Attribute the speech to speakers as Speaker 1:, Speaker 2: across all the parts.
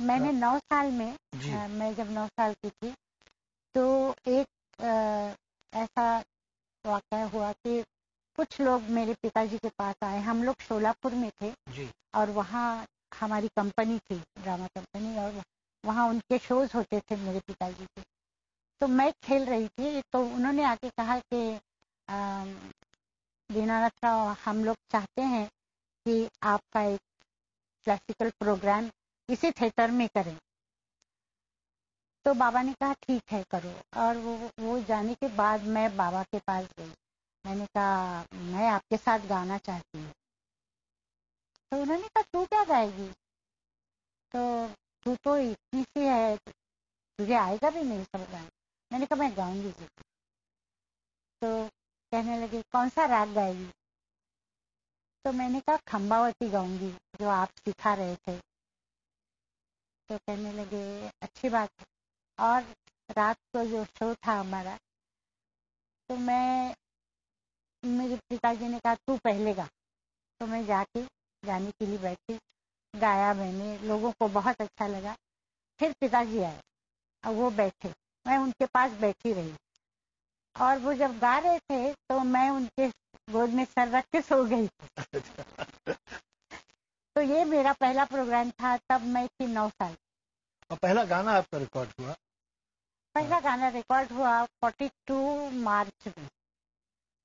Speaker 1: मैंने 9 साल में मैं जब 9 साल की थी तो एक ऐसा वाक़या हुआ कि कुछ लोग मेरे पिताजी के पास आए। हम लोग शोलापुर में थे और वहाँ हमारी कंपनी थी, ड्रामा कंपनी, और वहाँ उनके शोज होते थे मेरे पिताजी के। तो मैं खेल रही थी तो उन्होंने आके कहा कि दीनानाथ राव, हम लोग चाहते हैं कि आपका एक क्लासिकल प्रोग्राम इसी थिएटर में करें। तो बाबा ने कहा ठीक है करो। और वो जाने के बाद मैं बाबा के पास गई। मैंने कहा मैं आपके साथ गाना चाहती हूँ। तो उन्होंने कहा तू क्या गाएगी, तो तू तो इतनी सी है, तुझे आएगा भी नहीं सब गाना। मैंने कहा मैं गाऊंगी जी। तो कहने लगे कौन सा राग गाएगी। तो मैंने कहा खंबावती गाऊंगी जो आप सिखा रहे थे। तो कहने लगे अच्छी बात है। और रात को जो शो था हमारा, तो मेरे पिताजी ने कहा तू पहले गा। तो मैं जाके गाने के लिए बैठी, गाया मैंने, लोगों को बहुत अच्छा लगा। फिर पिताजी आए और वो बैठे, मैं उनके पास बैठी रही। और वो जब गा रहे थे तो मैं उनके गोद में सर रख के सो गई। तो ये मेरा पहला प्रोग्राम था, तब मैं थी 9 साल।
Speaker 2: और पहला गाना आपका रिकॉर्ड हुआ?
Speaker 1: पहला गाना रिकॉर्ड हुआ 42 मार्च में।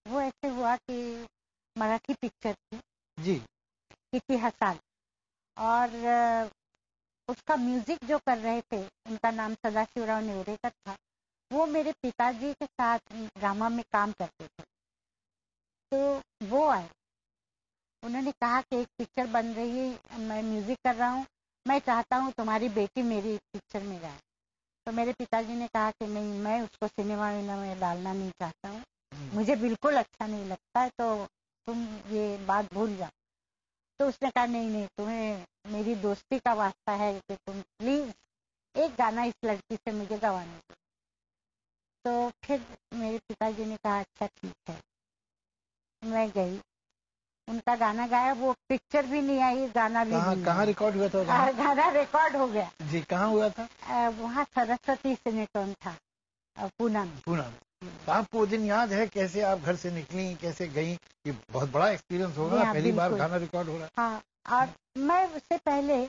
Speaker 1: वो ऐसे हुआ कि मराठी पिक्चर थी
Speaker 2: जी,
Speaker 1: किती हसाल, और उसका म्यूजिक जो कर रहे थे उनका नाम सदाशिवराव नेवरेकर था। वो मेरे पिताजी के साथ ड्रामा में काम करते थे। तो वो आए, उन्होंने कहा कि एक पिक्चर बन रही है, मैं म्यूजिक कर रहा हूँ, मैं चाहता हूँ तुम्हारी बेटी मेरी पिक्चर में गाए। तो मेरे पिताजी ने कहा कि नहीं, मैं उसको सिनेमा में डालना नहीं चाहता हूँ, मुझे बिल्कुल अच्छा नहीं लगता है, तो तुम ये बात भूल जाओ। तो उसने कहा नहीं नहीं, तुम्हें मेरी दोस्ती का वास्ता है कि तुम प्लीज एक गाना इस लड़की से मुझे गवाने दो। तो फिर मेरे पिताजी ने कहा अच्छा ठीक है। मैं गई, उनका गाना गाया। वो पिक्चर भी नहीं आई, गाना भी नहीं।
Speaker 2: कहाँ रिकॉर्ड हुआ था गाना?
Speaker 1: गाना रिकॉर्ड हो गया
Speaker 2: जी, कहाँ हुआ था?
Speaker 1: वहाँ सरस्वती सिनेटोन था, पूना में।
Speaker 2: पूना में। तो आपको वो दिन याद है कैसे आप घर से निकली, कैसे गई? ये बहुत बड़ा एक्सपीरियंस होगा ना, पहली बार गाना रिकॉर्ड हो रहा है।
Speaker 1: हाँ, और मैं उससे पहले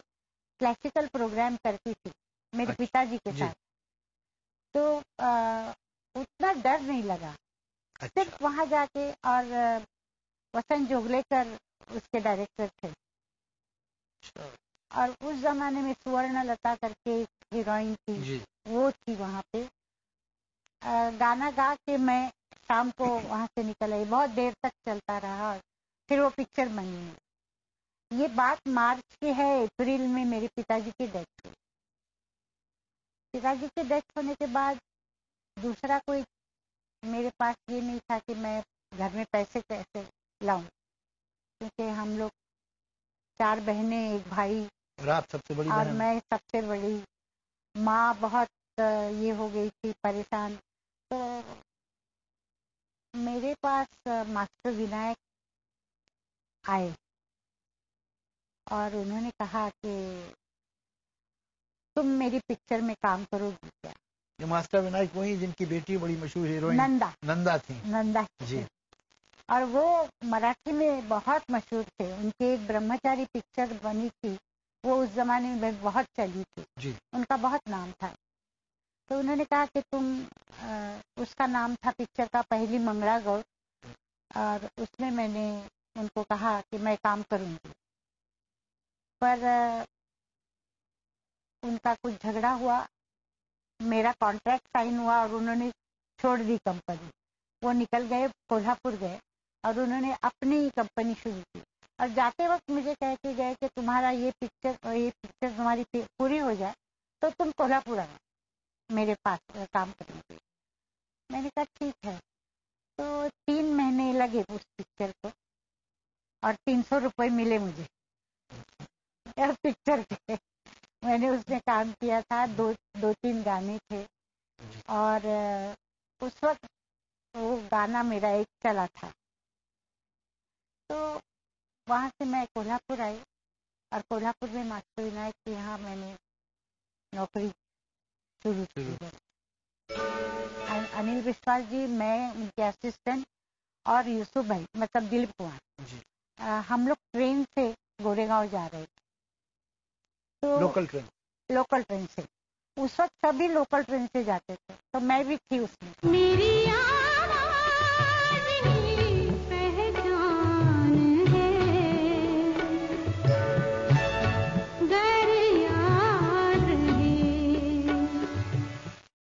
Speaker 1: क्लासिकल प्रोग्राम करती थी मेरे पिताजी के साथ। तो उतना डर नहीं लगा। सिर्फ वहां जाके, और वसंत जोगलेकर उसके डायरेक्टर थे। और उस जमाने में सुवर्ण लता करके एक हीरोइन थी, वो थी वहां पे। गाना गा के मैं शाम को वहां से निकल आई। बहुत देर तक चलता रहा और फिर वो पिक्चर बनी। ये बात मार्च की है। अप्रैल में मेरे पिताजी की डेथ हुई। पिताजी की डेथ होने के बाद दूसरा कोई मेरे पास ये नहीं था कि मैं घर में पैसे कैसे लाऊं, क्योंकि हम लोग 4 बहनें, एक भाई,
Speaker 2: और आप सबसे बड़ी
Speaker 1: और
Speaker 2: बहन?
Speaker 1: मैं सबसे बड़ी। माँ बहुत ये हो गई थी, परेशान। तो मेरे पास मास्टर विनायक आए और उन्होंने कहा कि तुम मेरी पिक्चर में काम करोगी क्या?
Speaker 2: ये मास्टर विनायक वही जिनकी बेटी बड़ी मशहूर हीरोइन नंदा थी।
Speaker 1: नंदा जी। और वो मराठी में बहुत मशहूर थे। उनकी एक ब्रह्मचारी पिक्चर बनी थी, वो उस जमाने में बहुत चली थी जी। उनका बहुत नाम था। तो उन्होंने कहा कि तुम उसका नाम था पिक्चर का पहली मंगला गौर, और उसमें मैंने उनको कहा कि मैं काम करूंगी। पर उनका कुछ झगड़ा हुआ, मेरा कॉन्ट्रैक्ट साइन हुआ और उन्होंने छोड़ दी कंपनी। वो निकल गए, कोल्हापुर गए और उन्होंने अपनी ही कंपनी शुरू की। और जाते वक्त मुझे कह के गए कि तुम्हारा ये पिक्चर तुम्हारी पूरी हो जाए तो तुम कोल्हापुर आना मेरे पास काम करने के लिए। मैंने कहा ठीक है। तो 3 महीने लगे उस पिक्चर को और 300 रुपये मिले मुझे पिक्चर के। मैंने उसमें काम किया था, 2-3 गाने थे और उस वक्त वो गाना मेरा एक चला था। तो वहाँ से मैं कोल्हापुर आई और कोल्हापुर में मास्टर विनायक के यहाँ मैंने नौकरी शुरू की है। अनिल विश्वास जी, मैं उनके असिस्टेंट, और यूसुफ भाई मतलब दिलीप कुमार
Speaker 2: जी।
Speaker 1: हम लोग ट्रेन से गोरेगांव जा रहे थे। तो
Speaker 2: लोकल ट्रेन
Speaker 1: से उस वक्त सभी लोकल ट्रेन से जाते थे, तो मैं भी थी उसमें। मेरी